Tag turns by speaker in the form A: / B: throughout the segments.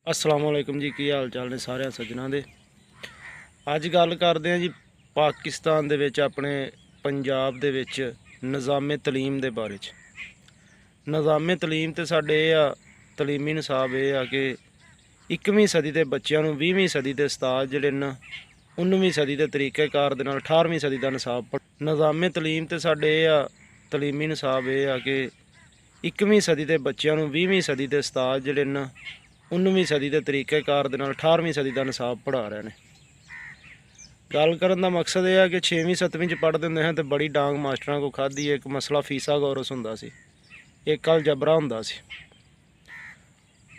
A: अस्सलामुअलैकुम जी, की हाल चाल ने सारे सज्जनों के। अज गल करते हैं जी पाकिस्तान दे विच अपने पंजाब दे विच निज़ामे तलीम के बारे। निज़ामे तलीम तो साडे तलीमी निसाब यह कि 21वीं सदी के बच्चों को 20वीं सदी के उस्ताद जिहड़े न 19वीं सदी के तरीक़ेकार दे नाल 18वीं सदी का निसाब निज़ामे तलीम तो साडे तलीमी निसाब यह कि 21वीं सदी के बच्चों को 20वीं सदी के उस्ताद जिहड़े न 19वीं सदी के तरीक़ेकार दे नाल 18वीं सदी का निसाब पढ़ा रहे हैं। गल करन दा मकसद यह है कि 6वीं 7वीं पढ़ते होंगे हैं तो बड़ी डांग मास्टरां को खाधी। एक मसला फीसा गौरस हुंदा सी, एक कल जबरा हुंदा सी।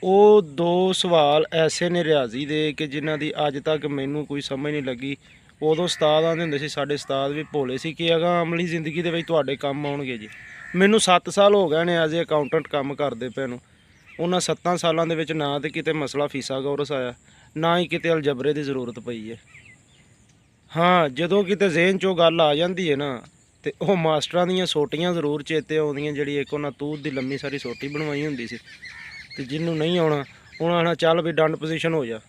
A: वो दो सवाल ऐसे ने रियाजी दे कि जिन्हां दी अज तक मैनू कोई समझ नहीं लगी। उदों उस्ताद आंदे हुंदे सी, साडे उस्ताद भी भोले सी कि अगां अमली जिंदगी दे विच तुहाडे काम आउणगे जी। मैनू 7 साल हो गए ने एज ए अकाउंटेंट काम करदे पे नूं। उन्हां 7 सालों के ना तो किते मसला फीसा गौरस आया, ना ही किते अलजबरे की जरूरत पई है। हाँ, जदों किते ज़हन चों गल आ जाती है ना तो वह मास्टरां दीयां सोटियां जरूर चेते आउंदियां, जिहड़ी एक उन्हां तूत दी लम्मी सारी सोटी बनवाई हुंदी सी। ते जिन्हों नहीं आना उन्हें आना चल भी डंड पोजीशन हो जा।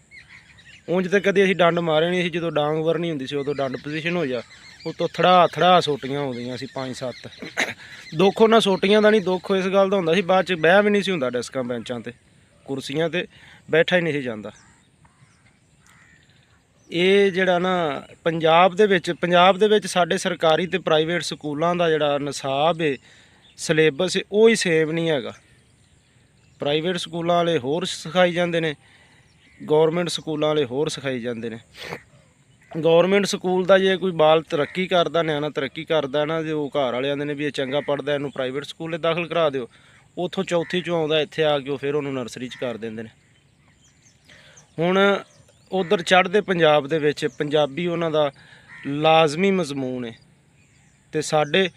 A: ਉਂਝ तो कभी असीं डंड मारे नहीं, जो डांग वरनी हुंदी सी उदों डंड पोजीशन हो जा। उतों थड़ा सोटियां आउंदियां सी 5-7। दुख उन्हां सोटियां दा नहीं, दुख इस गल दा हुंदा सी बाद च बह भी नहीं सी हुंदा डेस्कां बेंचां ते कुर्सियां ते बैठा ही नहीं सी जांदा। ये जिहड़ा ना पंजाब दे विच साडे सरकारी ते प्राइवेट स्कूलों का जिहड़ा निसाब है सिलेबस है वो ही सेम नहीं हैगा। प्राइवेट स्कूलों वाले होर सिखाई जाते हैं, गौरमेंट स्कूलों वाले होर सिखाई जाते हैं। गौरमेंट स्कूल का जे कोई बाल तरक्की करता, न्याणा तरक्की करता ना, जो घर वाले आते हैं भी ये चंगा पढ़ता, इनू प्राइवेट स्कूल दाखिल करा दो। उतों चौथी चों आउंदा इत्थे आके फिर उन्होंने नर्सरी च कर देंदे ने। हुण उधर चढ़ते पंजाब दे विच पंजाबी उन्हां दा लाजमी मजमून है। तो साडे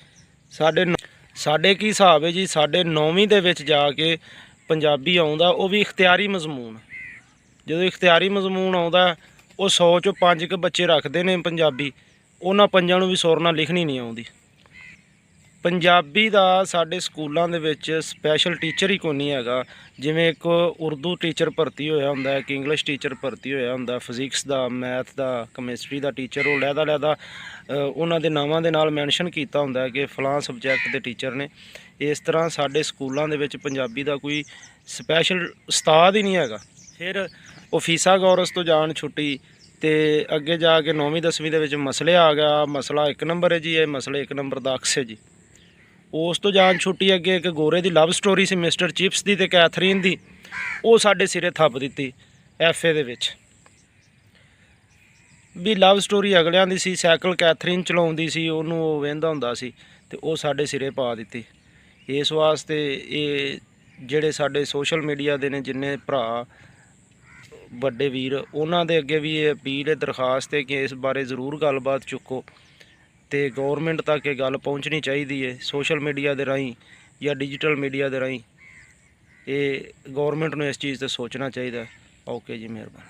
A: की हिसाब है जी, साडे 9वीं दे विच जाके पंजाबी आउंदा, वो भी इख्तियारी मजमून। जो इख्तियारी मजमून आउंदा वो 100 चों 5 क बच्चे रखते हैं पंजाबी, उन्हां 5 नूं भी सुरना लिखनी नहीं आउंदी। पंजाबी दा साडे स्कूलों दे विच स्पैशल टीचर ही कोई नहीं हैगा। जिवें एक उर्दू टीचर भर्ती होया हुंदा, एक इंग्लिश टीचर भर्ती होया हुंदा, फिजिक्स दा, मैथ दा, कैमिस्ट्री दा टीचर वो लैदा उन्हां दे नावां दे नाल मैंशन कीता हुंदा कि फलां सबजैक्ट दे टीचर ने। इस तरह साडे स्कूलों दे विच पंजाबी दा कोई स्पैशल उस्ताद ही नहीं हैगा। फिर वो फीसा गौरस तो जान छुट्टी तो अगे जाके 9वीं 10वीं दे विच मसले आ गया। मसला 1 नंबर है जी, ये मसले 1 नंबर दा अक्स है जी। उस तो जान छुट्टी अगे एक गोरे की लव स्टोरी सी मिस्टर चिप्स की ते कैथरीन की, वो साडे सिरे थप दी FA दे विच भी लव स्टोरी अगलियां दी सी। सैकल कैथरीन चलाउंदी सी, उहनूं वो वेंदा हुंदा सी ते वो साडे सिरे पा दित्ती। इस वास्ते ये जिहड़े साडे सोशल मीडिया दे ने जिन्ने भरा वड्डे वीर, उन्हां दे अगे भी ये अपील है, दरखास्त है कि इस बारे जरूर गलबात चुको तो गौरमेंट तक ये गल पहुँचनी चाहिए है। सोशल मीडिया के राही या डिजिटल मीडिया के राही ये गौरमेंट को इस चीज़ से सोचना चाहिए। ओके जी, मेहरबानी।